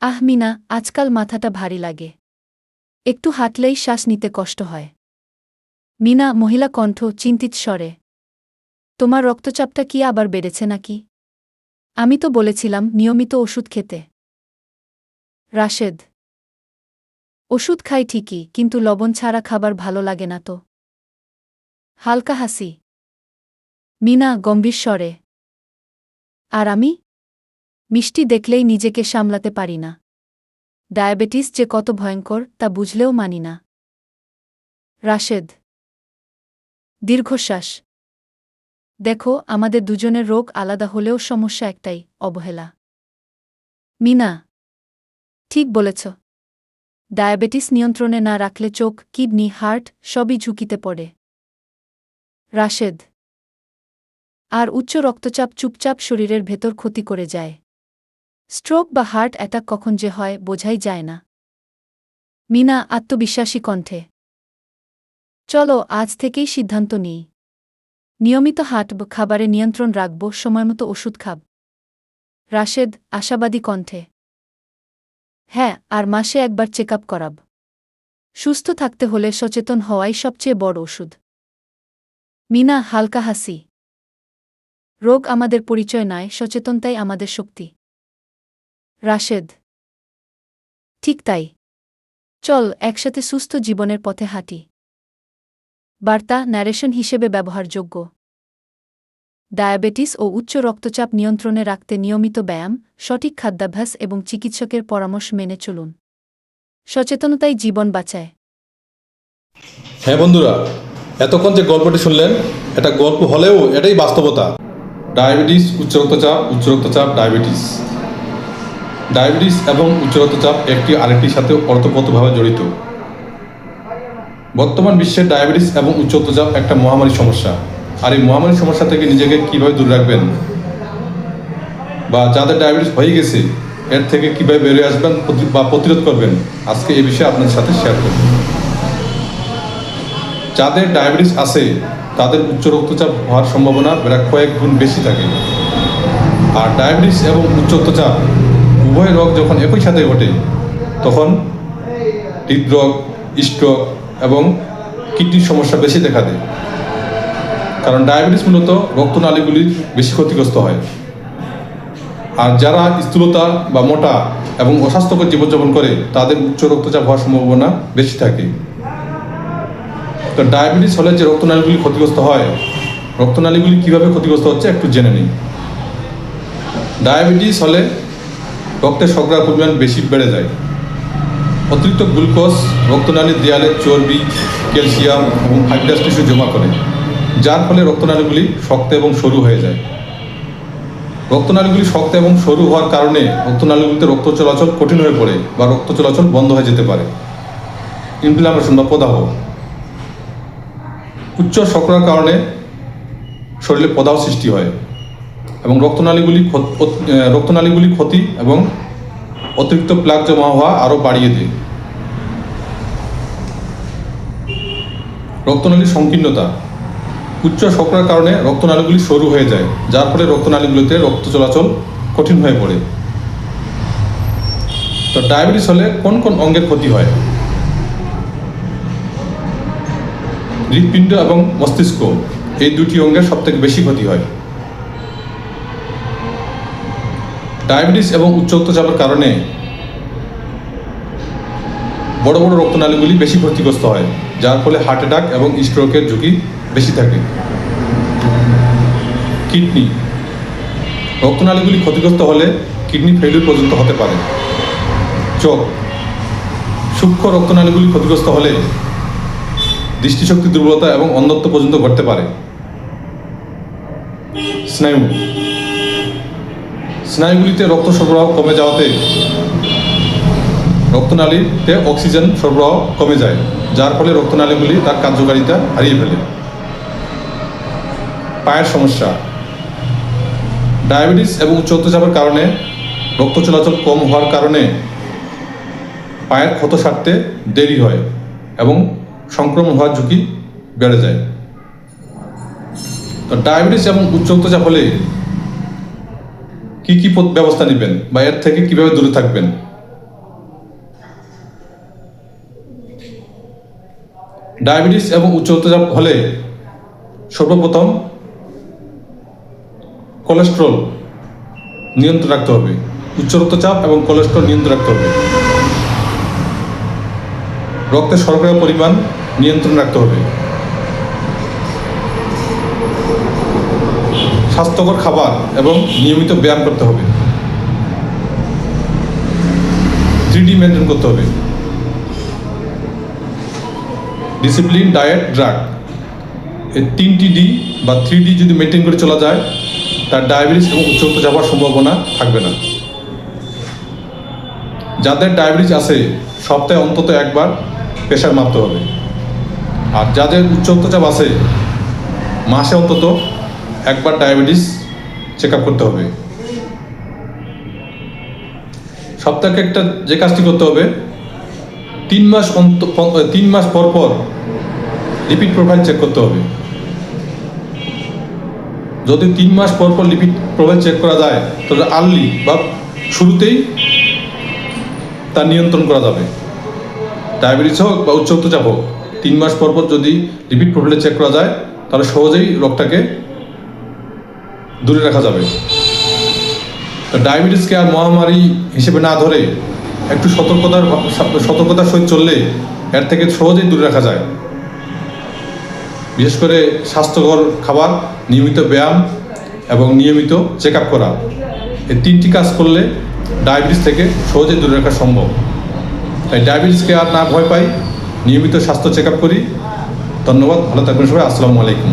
মিনা, আজকাল মাথাটা ভারী লাগে। একটু হাঁটলেই শ্বাস নিতে কষ্ট হয়। মিনা, মহিলা কণ্ঠ, চিন্তিত স্বরে। তোমার রক্তচাপটা কি আবার বেড়েছে নাকি? আমি তো বলেছিলাম নিয়মিত ওষুধ খেতে। রাশেদ: ওষুধ খাই ঠিকই, কিন্তু লবণ ছাড়া খাবার ভালো লাগে না তো। হালকা হাসি। মিনা গম্ভীর স্বরে: আর আমি? মিষ্টি দেখলেই নিজেকে সামলাতে পারি না। ডায়াবেটিস যে কত ভয়ঙ্কর তা বুঝলেও মানি না। রাশেদ: দীর্ঘশ্বাস। দেখো, আমাদের দুজনের রোগ আলাদা হলেও সমস্যা একটাই, অবহেলা। মিনা: ঠিক বলেছ। ডায়াবেটিস নিয়ন্ত্রণে না রাখলে চোখ, কিডনি, হার্ট সবই ঝুঁকিতে পড়ে। রাশেদ: আর উচ্চ রক্তচাপ চুপচাপ শরীরের ভেতর ক্ষতি করে যায়। স্ট্রোক বা হার্ট অ্যাটাক কখন যে হয় বোঝাই যায় না। মিনা আত্মবিশ্বাসী কণ্ঠে: চলো, আজ থেকেই সিদ্ধান্ত নিই। নিয়মিত হাঁটব, খাবারে নিয়ন্ত্রণ রাখব, সময়মতো ওষুধ খাব। রাশেদ আশাবাদী কণ্ঠে: হ্যাঁ, আর মাসে একবার চেক আপ করাব। সুস্থ থাকতে হলে সচেতন হওয়াই সবচেয়ে বড় ওষুধ। মিনা হালকা হাসি। রোগ আমাদের পরিচয় নয়, সচেতনতাই আমাদের শক্তি। রাশেদ: ঠিক তাই। চল, একসাথে সুস্থ জীবনের পথে হাঁটি। বার্তা ন্যারেশন হিসেবে ব্যবহারযোগ্য। ডায়াবেটিস ও উচ্চ রক্তচাপ নিয়ন্ত্রণে রাখতে নিয়মিত ব্যায়াম, সঠিক খাদ্যাভ্যাস এবং চিকিৎসকের পরামর্শ মেনে চলুন। সচেতনতাই জীবন বাঁচায়। হ্যাঁ বন্ধুরা, এতক্ষণ যে গল্পটি শুনলেন, এটা গল্প হলেও এটাই বাস্তবতা। ডায়াবেটিস, উচ্চ রক্তচাপ, ডায়াবেটিস এবং উচ্চ রক্তচাপ একটি আরেকটির সাথে ওতপ্রোতভাবে জড়িত। বর্তমান বিশ্বে ডায়াবেটিস এবং উচ্চ রক্তচাপ একটা মহামারী সমস্যা। আর এই মহামারী সমস্যা থেকে নিজেকে কীভাবে দূরে রাখবেন, বা যাদের ডায়াবেটিস হয়ে গেছে এর থেকে কীভাবে বেরিয়ে আসবেন বা প্রতিরোধ করবেন, আজকে এই বিষয়ে আপনাদের সাথে শেয়ার করব। যাদের ডায়াবেটিস আছে তাদের উচ্চ রক্তচাপ হওয়ার সম্ভাবনা কয়েক গুণ বেশি থাকে। আর ডায়াবেটিস এবং উচ্চ রক্তচাপ উভয় রোগ যখন একই সাথে ঘটে তখন হৃদরোগ, স্ট্রোক এবং কিডনির সমস্যা বেশি দেখা দেয়। কারণ ডায়াবেটিস মূলত রক্তনালীগুলির বেশি ক্ষতিগ্রস্ত হয়। আর যারা স্থূলতা বা মোটা এবং অস্বাস্থ্যকর জীবনযাপন করে তাদের উচ্চ রক্তচাপ হওয়ার সম্ভাবনা বেশি থাকে। তো ডায়াবেটিস হলে যে রক্তনালীগুলি ক্ষতিগ্রস্ত হয়, রক্তনালীগুলি কীভাবে ক্ষতিগ্রস্ত হচ্ছে একটু জেনে নিই। ডায়াবেটিস হলে রক্তের শর্করার পরিমাণ বেশি বেড়ে যায়। অতিরিক্ত গ্লুকোজ রক্তনালীর দেয়ালে চর্বি, ক্যালসিয়াম এবং ফাইব্রাস টিস্যু জমা করে, যার ফলে রক্তনালীগুলি শক্ত এবং সরু হয়ে যায়। রক্তনালীগুলি শক্ত এবং সরু হওয়ার কারণে রক্তনালীগুলিতে রক্ত চলাচল কঠিন হয়ে পড়ে বা রক্ত চলাচল বন্ধ হয়ে যেতে পারে, ইনফ্লামেশন বা প্রদাহ। উচ্চ শর্করার কারণে শরীরে প্রদাহ সৃষ্টি হয় এবং রক্তনালীগুলি ক্ষতি এবং অতিরিক্ত প্লাক জমা হওয়া আরও বাড়িয়ে দেয়। রক্তনালীর সংকীর্ণতা, উচ্চ শর্করার কারণে রক্তনালীগুলি সরু হয়ে যায়, যার ফলে রক্তনালীগুলিতে রক্ত চলাচল কঠিন হয়ে পড়ে। তো ডায়াবেটিস হলে কোন কোন অঙ্গের ক্ষতি হয়? হৃৎপিণ্ড এবং মস্তিষ্ক, এই দুটি অঙ্গের সবথেকে বেশি ক্ষতি হয়। ডায়াবেটিস এবং উচ্চ রক্তচাপের কারণে বড় বড় রক্তনালীগুলি বেশি ক্ষতিগ্রস্ত হয়, যার ফলে হার্ট অ্যাটাক এবং স্ট্রোকের ঝুঁকি বেশি থাকে। কিডনি, রক্তনালীগুলি ক্ষতিগ্রস্ত হলে কিডনি ফেলিউর পর্যন্ত হতে পারে। চোখ, সূক্ষ্ম রক্তনালীগুলি ক্ষতিগ্রস্ত হলে দৃষ্টিশক্তি দুর্বলতা এবং অন্ধত্ব পর্যন্ত ঘটতে পারে। স্নায়ুগুলিতে রক্ত সরবরাহ কমে যাওয়াতে রক্তনালীতে অক্সিজেন সরবরাহ কমে যায়, যার ফলে রক্তনালীগুলি তার কার্যকারিতা হারিয়ে ফেলে। পায়ের সমস্যা, ডায়াবেটিস এবং উচ্চ রক্তচাপের কারণে রক্ত চলাচল কম হওয়ার কারণে পায়ের ক্ষত সারতে দেরি হয় এবং সংক্রমণ হওয়ার ঝুঁকি বেড়ে যায়। তো ডায়াবেটিস এবং উচ্চ রক্তচাপ হলে কী কী ব্যবস্থা নেবেন বা এর থেকে কীভাবে দূরে থাকবেন, ডায়াবেটিস এবং উচ্চ রক্তচাপ হলে সর্বপ্রথম কোলেস্টেরল নিয়ন্ত্রণ রাখতে হবে। উচ্চ রক্তচাপ এবং কোলেস্টেরল নিয়ন্ত্রণ রাখতে হবে। রক্তে শর্করার পরিমাণ নিয়ন্ত্রণ রাখতে হবে। স্বাস্থ্যকর খাবার এবং নিয়মিত ব্যায়াম করতে হবে। 3D মেনটেন করতে হবে। ডিসিপ্লিন, ডায়েট, ড্রাগ, এই 3টি ডি বা 3D যদি মেনটেন করে চলা যায়, তার ডায়াবেটিস এবং উচ্চ রক্তচাপ হওয়ার সম্ভাবনা থাকবে না। যাদের ডায়াবেটিস আছে সপ্তাহে অন্তত একবার প্রেশার মাপতে হবে। আর যাদের উচ্চ রক্তচাপ আছে মাসে অন্তত একবার ডায়াবেটিস চেক আপ করতে হবে। সপ্তাহে একটা যে কাজটি করতে হবে, 3 মাস পর পর লিপিড প্রোফাইল চেক করতে হবে। যদি 3 মাস পর পর লিপিড প্রোফাইল চেক করা যায় তাহলে আর্লি বা শুরুতেই তা নিয়ন্ত্রণ করা যাবে। ডায়াবেটিস হোক বা উচ্চ রক্তচাপ হোক, 3 মাস পর পর যদি লিপিড প্রোফাইল চেক করা যায় তাহলে সহজেই রোগটাকে দূরে রাখা যাবে। তো ডায়াবেটিসকে আর মহামারী হিসেবে না ধরে একটু সতর্কতার সহিত চললে এর থেকে সহজেই দূরে রাখা যায়। বিশেষ করে স্বাস্থ্যকর খাবার, নিয়মিত ব্যায়াম এবং নিয়মিত চেক আপ করা, এই 3টি কাজ করলে ডায়াবেটিস থেকে সহজেই দূরে রাখা সম্ভব। তাই ডায়াবেটিসকে আর না ভয় পাই, নিয়মিত স্বাস্থ্য চেক আপ করি। ধন্যবাদ, ভালো থাকবেন সবাই। আসসালামু আলাইকুম।